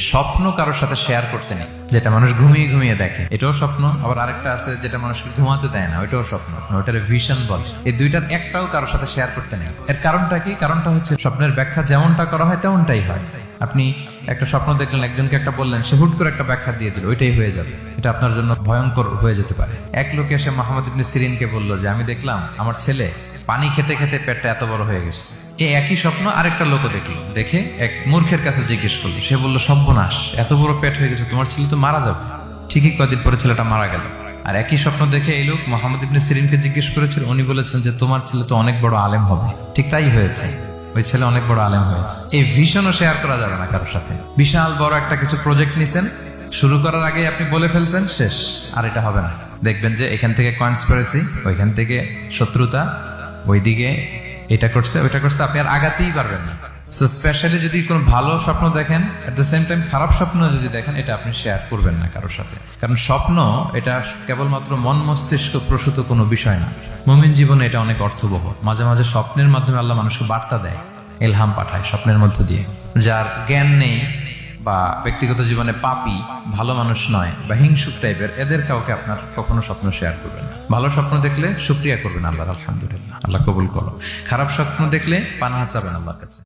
স্বপ্ন কারোর সাথে শেয়ার করতে নেই, যেটা মানুষ ঘুমিয়ে ঘুমিয়ে দেখে এটাও স্বপ্ন, আবার আরেকটা আছে যেটা মানুষকে ঘুমাতে দেয় না, ওইটাও স্বপ্ন, ওটার ভিশন বলে। এই দুইটার একটাও কারোর সাথে শেয়ার করতে নেই। এর কারণটা কি? কারণটা হচ্ছে স্বপ্নের ব্যাখ্যা যেমনটা করা হয় তেমনটাই হয়। আপনি একটা স্বপ্ন দেখলেন, একজনকে একটা বললেন, সে হুট করে একটা ব্যাখ্যা দিয়ে দিল, ওইটাই হয়ে যাবে। এটা আপনার জন্য ভয়ঙ্কর হয়ে যেতে পারে। এক লোক এসে মুহাম্মদ ইবনে সিরিনকে বলল যে আমি দেখলাম আমার ছেলে পানি খেতে খেতে পেটটা এত বড় হয়ে গেছে। এই একই স্বপ্ন আরেকটা লোকও দেখলো, দেখে এক মূর্খের কাছে জিজ্ঞেস করলো। সে বলল সর্বনাশ, এত বড় পেট হয়ে গেছে, তোমার ছেলে তো মারা যাবে। ঠিকই কয়েকদিন পরে ছেলেটা মারা গেল। আর একই স্বপ্ন দেখে এই লোক মুহাম্মদ ইবনে সিরিনকে জিজ্ঞেস করেছিল, উনি বলেছেন যে তোমার ছেলে তো অনেক বড় আলেম হবে। ঠিক তাই হয়েছে, ওই ছেলে অনেক বড় আলেম হয়েছে। এই ভিশনও শেয়ার করা যাবে না কারোর সাথে। বিশাল বড় একটা কিছু প্রজেক্ট নিছেন, শুরু করার আগে আপনি বলে ফেলছেন, শেষ, আর এটা হবে না। দেখবেন যে এখান থেকে কনস্পিরেসি, ওইখান থেকে শত্রুতা, ওইদিকে এটা করছে ওইটা করছে, আপনি আর আগাতেই পারবেন না। সো স্পেশালি যদি কোনো ভালো স্বপ্ন দেখেন, এট দ্য সেম টাইম খারাপ স্বপ্ন যদি দেখেন, এটা আপনি শেয়ার করবেন না কারোর সাথে। কারণ স্বপ্ন এটা কেবলমাত্র মন মস্তিষ্ক প্রসূত কোনো বিষয় না। মুমিন জীবনে এটা অনেক অর্থবহ। মাঝে মাঝে স্বপ্নের মাধ্যমে আল্লাহ মানুষকে বার্তা দেয়, ইলহাম পাঠায় স্বপ্নের মধ্য দিয়ে। যার জ্ঞান নেই বা ব্যক্তিগত জীবনে পাপী, ভালো মানুষ নয় বা হিংসুক টাইপের, এদের কাউকে আপনার কখনো স্বপ্ন শেয়ার করবেন না। ভালো স্বপ্ন দেখলে শুকরিয়া করবেন আল্লাহর, আলহামদুলিল্লাহ, আল্লাহ কবুল করো। খারাপ স্বপ্ন দেখলে পানাহা চাবেন আল্লাহর কাছে।